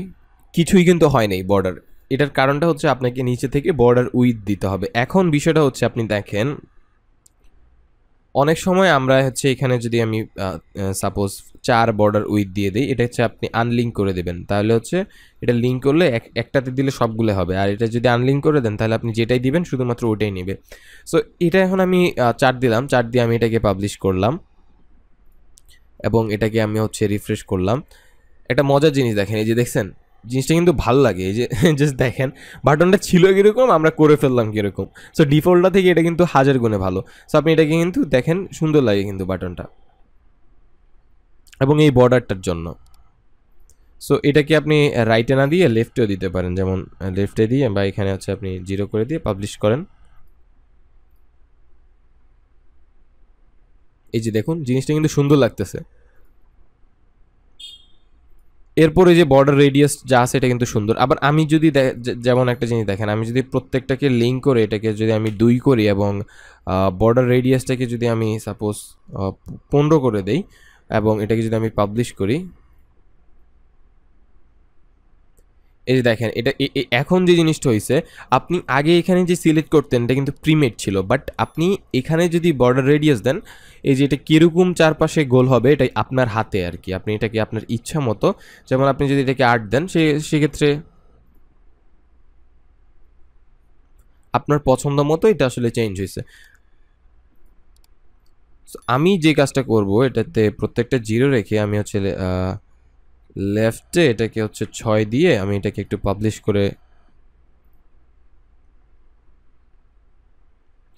কিছুই কিন্তু হয় নাই বর্ডার। এটার কারণটা হচ্ছে আপনাকে নিচে থেকে বর্ডার উইথ দিতে হবে। এখন বিষয়টা হচ্ছে আপনি দেখেন অনেক সময় আমরা হচ্ছে এখানে যদি আমি সাপোজ 4 বর্ডার উইথ দিয়ে দিই, এটা হচ্ছে আপনি আনলিঙ্ক করে দেবেন, তাহলে হচ্ছে এটা লিঙ্ক করলে একটাতে দিলে সবগুলো হবে। আর এটা যদি আনলিঙ্ক করে দেন তাহলে আপনি যেটাই দিবেন শুধুমাত্র ওটাই নেবে। সো এটা এখন আমি 4 দিলাম, 4 দিয়ে আমি এটাকে পাবলিশ করলাম এবং এটাকে আমি হচ্ছে রিফ্রেশ করলাম। একটা মজার জিনিস দেখেন, এই যে দেখছেন জিনিসটা কিন্তু ভালো লাগে। এই যে জাস্ট দেখেন বাটনটা ছিল কীরকম, আমরা করে ফেললাম কীরকম। সো ডিফল্টটা থেকে এটা কিন্তু হাজার গুণে ভালো। সো আপনি এটাকে কিন্তু দেখেন সুন্দর লাগে কিন্তু বাটনটা, এবং এই বর্ডারটার জন্য। সো এটাকে আপনি রাইটে না দিয়ে লেফটেও দিতে পারেন, যেমন লেফটে দিয়ে বা এখানে হচ্ছে আপনি 0 করে দিয়ে পাবলিশ করেন। এই যে দেখুন জিনিসটা কিন্তু সুন্দর লাগতেছে। এরপরে যে বর্ডার রেডিয়াস যা আছে এটা কিন্তু সুন্দর। আবার আমি যদি যেমন একটা জিনিস দেখেন, আমি যদি প্রত্যেকটাকে লিঙ্ক করে এটাকে যদি আমি 2 করি এবং বর্ডার রেডিয়াসটাকে যদি আমি সাপোজ 15 করে দেই এবং এটাকে যদি আমি পাবলিশ করি, এই যে দেখেন এটা এখন যে জিনিসটা হয়েছে, আপনি আগে এখানে যে সিলেক্ট করতেন এটা কিন্তু প্রিমেড ছিল, বাট আপনি এখানে যদি বর্ডার রেডিয়াস দেন, এই যে এটা কীরকম চারপাশে গোল হবে এটাই আপনার হাতে আর কি। আপনি এটাকে আপনার ইচ্ছা মতো, যেমন আপনি যদি এটাকে 8 দেন সেক্ষেত্রে আপনার পছন্দ মতো এটা আসলে চেঞ্জ হয়েছে। আমি যে কাজটা করব এটাতে প্রত্যেকটা 0 রেখে আমি হচ্ছে লেফটে এটাকে হচ্ছে 6 দিয়ে আমি এটাকে একটু পাবলিশ করে।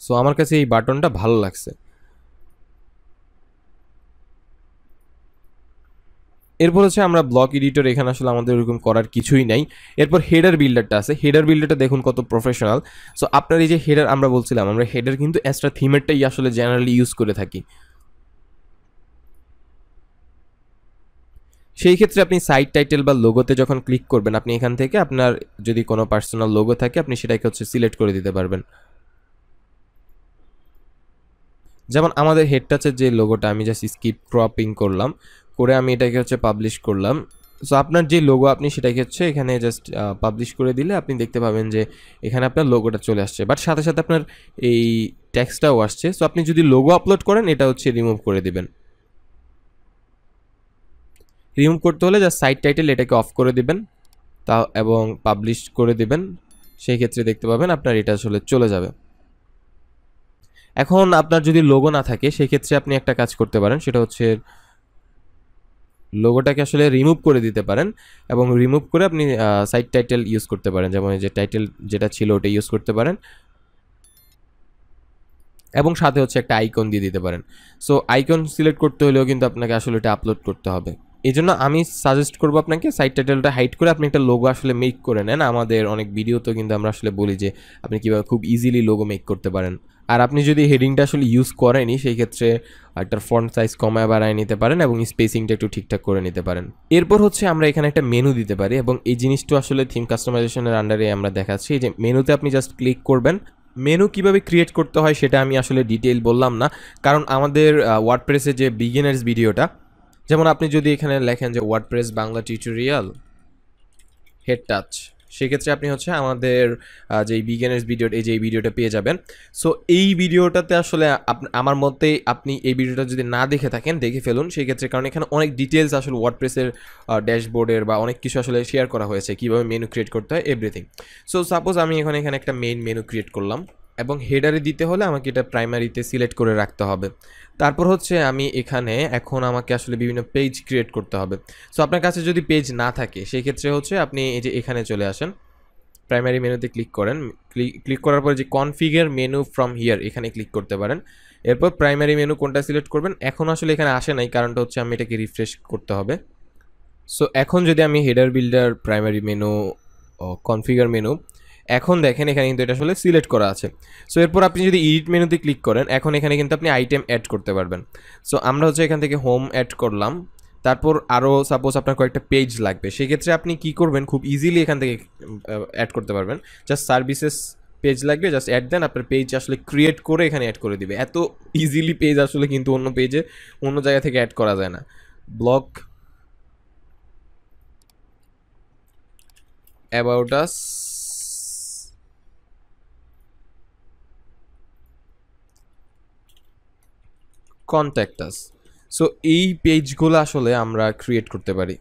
সো আমার কাছে এই বাটনটা ভালো লাগছে। এরপর হচ্ছে আমরা ব্লক এডিটর, এখানে আসলে আমাদের ওরকম করার কিছুই নাই। এরপর হেডার বিল্ডারটা আছে, হেডার বিল্ডারটা দেখুন কত প্রফেশনাল। সো আপনার এই যে হেডার, আমরা বলছিলাম আমরা হেডার কিন্তু এক্সট্রা থিমেরটাই আসলে জেনারেলি ইউজ করে থাকি। সেই ক্ষেত্রে আপনি সাইট টাইটেল বা লোগোতে যখন ক্লিক করবেন, আপনি এখান থেকে আপনার যদি কোনো পার্সোনাল লোগো থাকে আপনি সেটাকে হচ্ছে সিলেক্ট করে দিতে পারবেন। যেমন আমাদের হেড টাচের যে লোগোটা আমি জাস্ট স্কিপ ক্রপিং করলাম, করে আমি এটাকে হচ্ছে পাবলিশ করলাম। সো আপনার যে লোগো আপনি সেটাকে হচ্ছে এখানে জাস্ট পাবলিশ করে দিলে আপনি দেখতে পাবেন যে এখানে আপনার লোগোটা চলে আসছে, বাট সাথে সাথে আপনার এই টেক্সটটাও আসছে। সো আপনি যদি লোগো আপলোড করেন এটা হচ্ছে রিমুভ করে দিবেন। রিমুভ করতে হলে জাস্ট সাইট টাইটেল এটাকে অফ করে দিবেন তা এবং পাবলিশ করে দিবেন, সেই ক্ষেত্রে দেখতে পাবেন আপনার এটা আসলে চলে যাবে। এখন আপনার যদি লোগো না থাকে সেই ক্ষেত্রে আপনি একটা কাজ করতে পারেন, সেটা হচ্ছে লোগোটাকে আসলে রিমুভ করে দিতে পারেন এবং রিমুভ করে আপনি সাইট টাইটেল ইউজ করতে পারেন, যেমন এই যে টাইটেল যেটা ছিল ওটা ইউজ করতে পারেন এবং সাথে হচ্ছে একটা আইকন দিয়ে দিতে পারেন। সো আইকন সিলেক্ট করতে হলেও কিন্তু আপনাকে আসলে এটা আপলোড করতে হবে। এই জন্য আমি সাজেস্ট করবো আপনাকে সাইট টাইটেলটা হাইড করে আপনি একটা লোগো আসলে মেক করে নেন। আমাদের অনেক ভিডিওতেও কিন্তু আমরা আসলে বলি যে আপনি কীভাবে খুব ইজিলি লোগো মেক করতে পারেন আর আপনি যদি হেডিংটা আসলে ইউজ করেনি সেই ক্ষেত্রে একটা ফন্ট সাইজ কমায় বাড়ায় নিতে পারেন এবং স্পেসিংটা একটু ঠিকঠাক করে নিতে পারেন। এরপর হচ্ছে আমরা এখানে একটা মেনু দিতে পারি এবং এই জিনিসটা আসলে থিম কাস্টমাইজেশনের আন্ডারে আমরা দেখাচ্ছি। এই যে মেনুতে আপনি জাস্ট ক্লিক করবেন। মেনু কিভাবে ক্রিয়েট করতে হয় সেটা আমি আসলে ডিটেইল বললাম না, কারণ আমাদের ওয়ার্ডপ্রেসে যে বিগিনার্স ভিডিওটা, যেমন আপনি যদি এখানে লেখেন যে WordPress Bangla tutorial head touch, সেক্ষেত্রে আপনি হচ্ছে আমাদের যেই বিগিনার্স ভিডিও, এই যে এই ভিডিওটা পেয়ে যাবেন। সো এই ভিডিওটাতে আসলে আমার মতে আপনি এই ভিডিওটা যদি না দেখে থাকেন দেখে ফেলুন সেই ক্ষেত্রে, কারণ এখানে অনেক ডিটেলস আসলে ওয়ার্ডপ্রেসের ড্যাশবোর্ডের বা অনেক কিছু আসলে শেয়ার করা হয়েছে, কীভাবে মেনু ক্রিয়েট করতে হয় এভরিথিং। সো সাপোজ আমি এখানে একটা মেইন মেনু ক্রিয়েট করলাম এবং হেডারে দিতে হলে আমাকে এটা প্রাইমারিতে সিলেক্ট করে রাখতে হবে। তারপর হচ্ছে আমি এখানে এখন আমাকে আসলে বিভিন্ন পেজ ক্রিয়েট করতে হবে। সো আপনার কাছে যদি পেজ না থাকে সেই ক্ষেত্রে হচ্ছে আপনি এই যে এখানে চলে আসেন, প্রাইমারি মেনুতে ক্লিক করেন। ক্লিক করার পর যে কনফিগার মেনু ফ্রম হিয়ার এখানে ক্লিক করতে পারেন। এরপর প্রাইমারি মেনু কোনটা সিলেক্ট করবেন, এখন আসলে এখানে আসে নাই, কারণটা হচ্ছে আমি এটাকে রিফ্রেশ করতে হবে। সো এখন যদি আমি header builder primary menu configure menu, এখন দেখেন এখানে কিন্তু এটা আসলে সিলেক্ট করা আছে। সো এরপর আপনি যদি এডিট মেনুতে ক্লিক করেন, এখন এখানে কিন্তু আপনি আইটেম অ্যাড করতে পারবেন। সো আমরা হচ্ছে এখান থেকে হোম অ্যাড করলাম। তারপর আরও সাপোজ আপনার কয়েকটা পেজ লাগবে, সেক্ষেত্রে আপনি কি করবেন, খুব ইজিলি এখান থেকে অ্যাড করতে পারবেন। জাস্ট সার্ভিসেস পেজ লাগবে, জাস্ট অ্যাড দেন, আপনার পেজ আসলে ক্রিয়েট করে এখানে অ্যাড করে দিবে। এত ইজিলি পেজ আসলে কিন্তু অন্য পেজে অন্য জায়গা থেকে অ্যাড করা যায় না। Blog about us, contact us. So এই পেজগুলো আসলে আমরা ক্রিয়েট করতে পারি।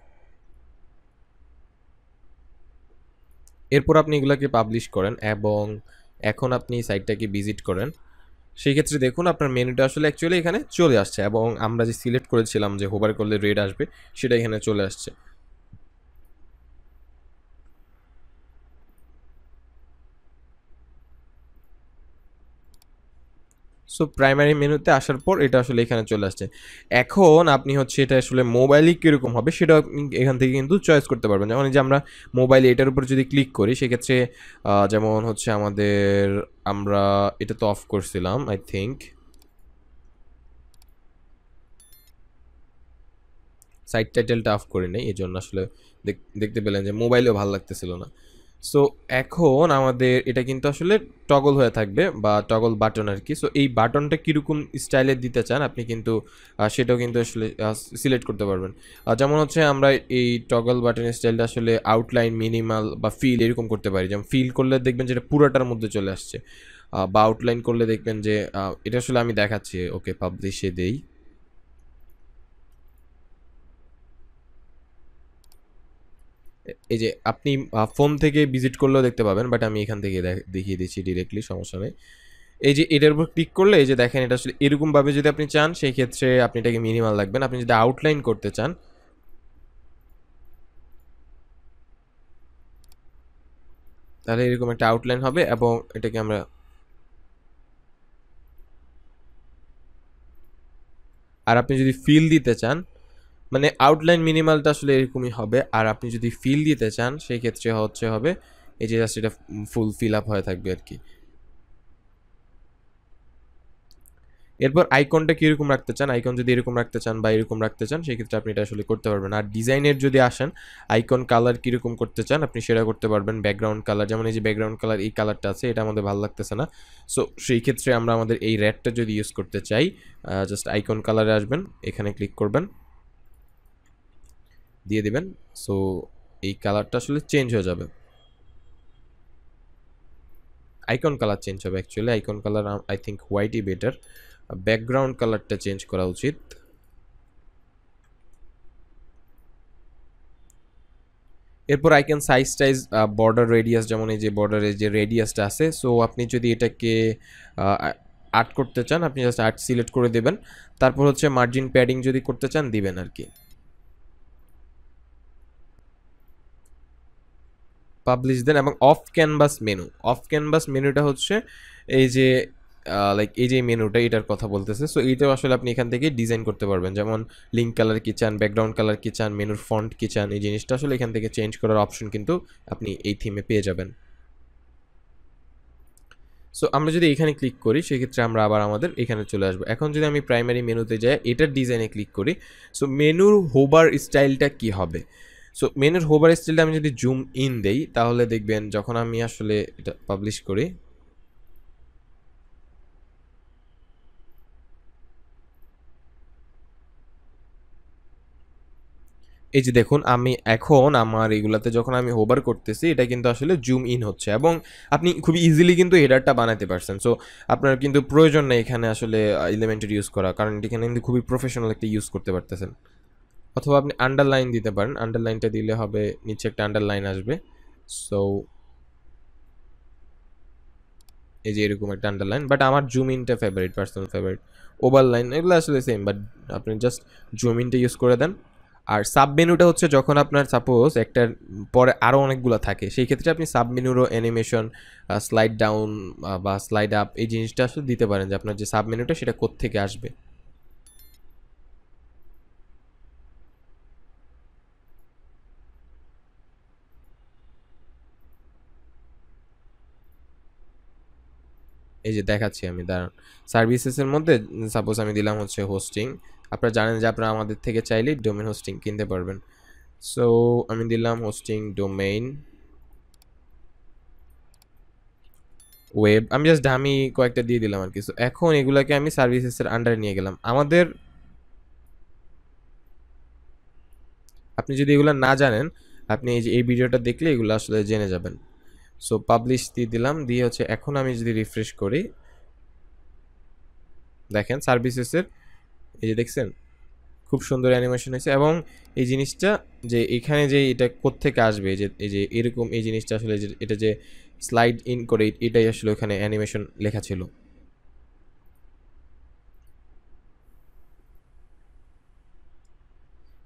এরপর আপনি এগুলোকে পাবলিশ করেন এবং এখন আপনি সাইটটাকে ভিজিট করেন। সেই ক্ষেত্রে দেখুন আপনার মেনুটা আসলে অ্যাকচুয়ালি এখানে চলে আসছে এবং আমরা যে সিলেক্ট করেছিলাম যে হোভার করলে রেড আসবে সেটা এখানে চলে আসছে। সো প্রাইমারি মেনুতে আসার পর এটা আসলে এখানে চলে আসছে। এখন আপনি হচ্ছে এটা আসলে মোবাইলে কীরকম হবে সেটা আপনি এখান থেকে কিন্তু চয়েস করতে পারবেন। যেমন এই যে আমরা মোবাইলে এটার উপর যদি ক্লিক করি সেক্ষেত্রে যেমন হচ্ছে আমরা এটা তো অফ করছিলাম আই থিঙ্ক, সাইট টাইটেলটা অফ করি নাই, এই জন্য আসলে দেখতে পেলেন যে মোবাইলেও ভালো লাগতেছিল না। সো এখন আমাদের এটা কিন্তু আসলে টগল হয়ে থাকবে বা টগল বাটন আর কি। সো এই বাটনটা কীরকম স্টাইলে দিতে চান আপনি কিন্তু সেটাও কিন্তু আসলে সিলেক্ট করতে পারবেন। যেমন হচ্ছে আমরা এই টগল বাটনের স্টাইলটা আসলে আউটলাইন, মিনিমাল বা ফিল এরকম করতে পারি। যেমন ফিল করলে দেখবেন যে এটা পুরোটার মধ্যে চলে আসছে, বা আউটলাইন করলে দেখবেন যে এটা আসলে আমি দেখাচ্ছি। ওকে, পাবলিশে দেই। এই যে আপনি ফোন থেকে ভিজিট করলেও দেখতে পাবেন, বাট আমি এখান থেকে দেখিয়ে দিচ্ছি ডিরেক্টলি, সমস্যা নেই। এই যে এটার উপর ক্লিক করলে এই যে দেখেন এটা আসলে এরকমভাবে যদি আপনি চান সেই ক্ষেত্রে আপনি এটাকে মিনিমাল রাখবেন। আপনি যদি আউটলাইন করতে চান তাহলে এরকম একটা আউটলাইন হবে এবং এটাকে আমরা, আর আপনি যদি ফিল দিতে চান, মানে আউটলাইন মিনিমালটা আসলে এরকমই হবে, আর আপনি যদি ফিল দিতে চান সেই ক্ষেত্রে হবে এই যে জাস্ট এটা ফুল ফিল আপ হয়ে থাকবে আর কি। এরপর আইকনটা কীরকম রাখতে চান, আইকন যদি এরকম রাখতে চান বা এরকম রাখতে চান সেক্ষেত্রে আপনি এটা আসলে করতে পারবেন। আর ডিজাইনের যদি আসেন, আইকন কালার কীরকম করতে চান আপনি সেটা করতে পারবেন। ব্যাকগ্রাউন্ড কালার, যেমন এই যে ব্যাকগ্রাউন্ড কালার এই কালারটা আছে এটা আমাদের ভালো লাগতেছে না, সো সেই ক্ষেত্রে আমরা আমাদের এই রেডটা যদি ইউজ করতে চাই জাস্ট আইকন কালারে আসবেন, এখানে ক্লিক করবেন, দিয়ে দিবেন। সো এই কালারটা আসলে চেঞ্জ হয়ে যাবে, আইকন কালার চেঞ্জ হবে। Actually icon colour I think হোয়াইটই বেটার, ব্যাকগ্রাউন্ড কালারটা চেঞ্জ করা উচিত। এরপর আইকন সাইজ টাইজ, বর্ডার রেডিয়াস, যেমন এই যে বর্ডারের যে রেডিয়াসটা আছে, সো আপনি যদি এটাকে 8 করতে চান আপনি জাস্ট 8 সিলেক্ট করে দেবেন। তারপর হচ্ছে মার্জিন প্যাডিং যদি করতে চান দিবেন আর কি। পাবলিশ দেন এবং off canvas menu, off canvas মেনুটা হচ্ছে এই যে লাইক এই যে মেনুটা এটার কথা বলতেছে। সো এইটাও আসলে আপনি এখান থেকে ডিজাইন করতে পারবেন, যেমন লিঙ্ক কালার কি চান, ব্যাকগ্রাউন্ড কালার কি চান, মেনুর ফন্ট কি চান, এই জিনিসটা আসলে এখান থেকে চেঞ্জ করার অপশন কিন্তু আপনি এই থিমে পেয়ে যাবেন। সো আমরা যদি এখানে ক্লিক করি সেক্ষেত্রে আমরা আবার আমাদের এখানে চলে আসবো। এখন যদি আমি প্রাইমারি মেনুতে যাই, এটার ডিজাইনে ক্লিক করি, সো মেনুর হোভার স্টাইলটা কি হবে? সো মেনুর হোভার স্টাইলটা আমি যদি জুম ইন দেই তাহলে দেখবেন যখন আমি আসলে এটা পাবলিশ করি, এই যে দেখুন আমি এখন আমার এগুলাতে যখন আমি হোভার করতেছি এটা কিন্তু আসলে জুম ইন হচ্ছে এবং আপনি খুবই ইজিলি কিন্তু হেডারটা বানাতে পারছেন। সো আপনার কিন্তু প্রয়োজন নেই এখানে আসলে এলিমেন্টের ইউজ করা, কারণ এখানে কিন্তু খুবই প্রফেশনাল একটা ইউজ করতে পারতেছেন। অথবা আপনি আন্ডারলাইন দিতে পারেন, আন্ডারলাইনটা দিলে হবে নিচে একটা আন্ডারলাইন আসবে। সো এই যে এরকম একটা আন্ডারলাইন, বাট আমার জুম ইনটা favourite, personal favourite. Over line এগুলো আসলে সেম, বাট আপনি জাস্ট জুম ইনটা ইউজ করে দেন। আর সাব মেনুটা হচ্ছে যখন আপনার সাপোজ একটার পরে আরও অনেকগুলো থাকে সেই ক্ষেত্রে আপনি সাব মেনুরও অ্যানিমেশন, স্লাইড ডাউন বা স্লাইড আপ এই জিনিসটা আসলে দিতে পারেন যে আপনার যে সাব মেনুটা সেটা কোত্থেকে আসবে। এই যে দেখাচ্ছি আমি, দাঁড়ান। সার্ভিসেসের মধ্যে সাপোজ আমি দিলাম হচ্ছে হোস্টিং। আপনারা জানেন যে আপনারা আমাদের থেকে চাইলেই ডোমেন হোস্টিং কিনতে পারবেন। সো আমি দিলাম হোস্টিং ডোমেইন ওয়েব, আমি জাস্ট দামি কয়েকটা দিয়ে দিলাম আর কি। সো এখন এগুলাকে আমি সার্ভিসেসের আন্ডারে নিয়ে গেলাম। আমাদের, আপনি যদি এগুলো না জানেন আপনি এই যে এই ভিডিওটা দেখলে এগুলো আসলে জেনে যাবেন। সো পাবলিশ দিয়ে দিলাম, দিয়ে হচ্ছে এখন আমি যদি রিফ্রেশ করি দেখেন সার্ভিসেসের এই যে দেখছেন খুব সুন্দর অ্যানিমেশন হয়েছে। এবং এই জিনিসটা যে এখানে যে এটা কোত্থেকে আসবে, যে এই যে এরকম এই জিনিসটা আসলে এটা যে স্লাইড ইন করে এটাই আসলে ওখানে অ্যানিমেশন লেখা ছিল।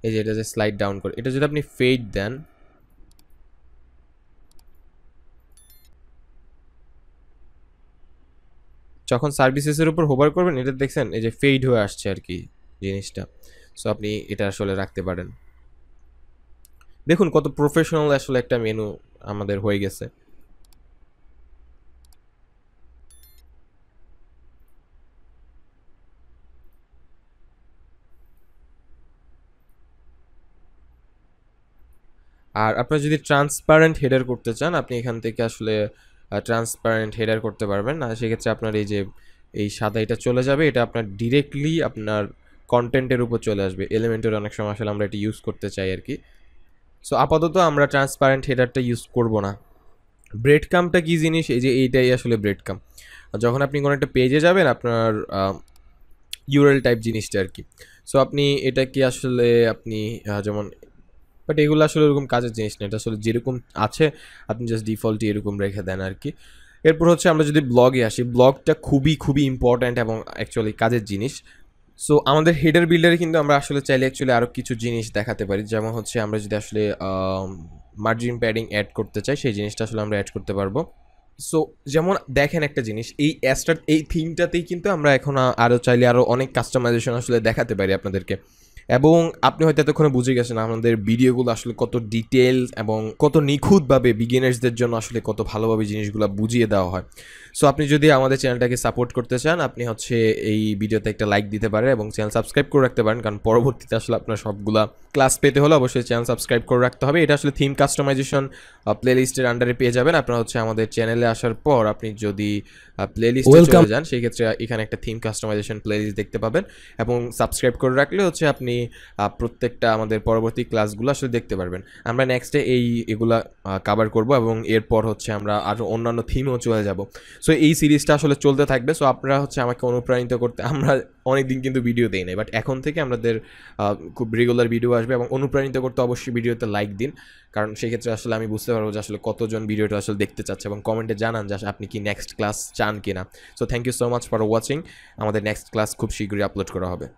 এই যে এটা যে স্লাইড ডাউন করে, এটা যদি আপনি ফেড দেন, যখন সার্ভিসেসের উপর হোভার করবেন এটা দেখছেন এই যে ফেড হয়ে আসছে আর কি জিনিসটা। সো আপনি এটা আসলে রাখতে পারেন। দেখুন কত প্রফেশনাল আসলে একটা মেনু আমাদের হয়ে গেছে। আর আপনারা যদি ট্রান্সপারেন্ট হেডার করতে চান আপনি এখান থেকে আসলে ট্রান্সপারেন্ট হেডার করতে পারবেন। আর সেক্ষেত্রে আপনার এই যে এই সাদা এটা চলে যাবে, এটা আপনার ডিরেক্টলি আপনার কন্টেন্টের উপর চলে আসবে। এলিমেন্টের অনেক সময় আসলে আমরা এটা ইউজ করতে চাই আর কি। সো আপাতত আমরা ট্রান্সপারেন্ট হেডারটা ইউজ করব না। ব্রেড কামটা কী জিনিস, এই যে এইটাই আসলে ব্রেড কাম। যখন আপনি কোনো একটা পেজে যাবেন আপনার ইউআরএল টাইপ জিনিসটা আর কি। সো আপনি এটা কি আসলে আপনি যেমন, বাট এগুলো আসলে এরকম কাজের জিনিস না, এটা আসলে যেরকম আছে আপনি জাস্ট ডিফল্টই এরকম রেখে দেন আর কি। এরপর হচ্ছে আমরা যদি ব্লগে আসি, ব্লগটা খুবই খুবই ইম্পর্ট্যান্ট এবং অ্যাকচুয়ালি কাজের জিনিস। সো আমাদের হেডার বিল্ডারে কিন্তু আমরা আসলে চাইলে অ্যাকচুয়ালি আরও কিছু জিনিস দেখাতে পারি, যেমন হচ্ছে আমরা যদি আসলে মার্জিন প্যাডিং অ্যাড করতে চাই সেই জিনিসটা আসলে আমরা অ্যাড করতে পারবো। সো যেমন দেখেন একটা জিনিস, এই অ্যাস্টার এই থিমটাতেই কিন্তু আমরা এখন আরও চাইলে আরও অনেক কাস্টমাইজেশন আসলে দেখাতে পারি আপনাদেরকে। এবং আপনি হয়তো এতক্ষণে বুঝে গেছেন আমাদের ভিডিওগুলো আসলে কত ডিটেলস এবং কত নিখুঁতভাবে বিগিনার্সদের জন্য আসলে কত ভালোভাবে জিনিসগুলো বুঝিয়ে দেওয়া হয়। সো আপনি যদি আমাদের চ্যানেলটাকে সাপোর্ট করতে চান আপনি হচ্ছে এই ভিডিওতে একটা লাইক দিতে পারেন এবং চ্যানেল সাবস্ক্রাইব করে রাখতে পারেন, কারণ পরবর্তীতে আসলে আপনার সবগুলা ক্লাস পেতে হলে অবশ্যই চ্যানেল সাবস্ক্রাইব করে রাখতে হবে। এটা আসলে থিম কাস্টমাইজেশন প্লেলিস্টের আন্ডারে পেয়ে যাবেন। আপনারা হচ্ছে আমাদের চ্যানেলে আসার পর আপনি যদি প্লেলিস্টে চলে যান সেই ক্ষেত্রে এখানে একটা থিম কাস্টমাইজেশন প্লেলিস্ট দেখতে পাবেন এবং সাবস্ক্রাইব করে রাখলে হচ্ছে আপনি প্রত্যেকটা আমাদের পরবর্তী ক্লাসগুলো আসলে দেখতে পারবেন। আমরা নেক্সটে এগুলা কভার করব এবং এরপর হচ্ছে আমরা আরও অন্যান্য থিমেও চলে যাব। সো এই সিরিজটা আসলে চলতে থাকবে। সো আপনারা হচ্ছে আমাকে অনুপ্রাণিত করতে, আমরা অনেকদিন কিন্তু ভিডিও দেই নাই, বাট এখন থেকে আমাদের খুব রেগুলার ভিডিও আসবে এবং অনুপ্রাণিত করতে অবশ্যই ভিডিওতে লাইক দিন, কারণ সেক্ষেত্রে আসলে আমি বুঝতে পারবো যে আসলে কতজন ভিডিওটা আসলে দেখতে চাচ্ছে এবং কমেন্টে জানান যে আপনি কি নেক্সট ক্লাস চান কিনা। So thank you so much for watching. আমাদের নেক্সট ক্লাস খুব শীঘ্রই আপলোড করা হবে।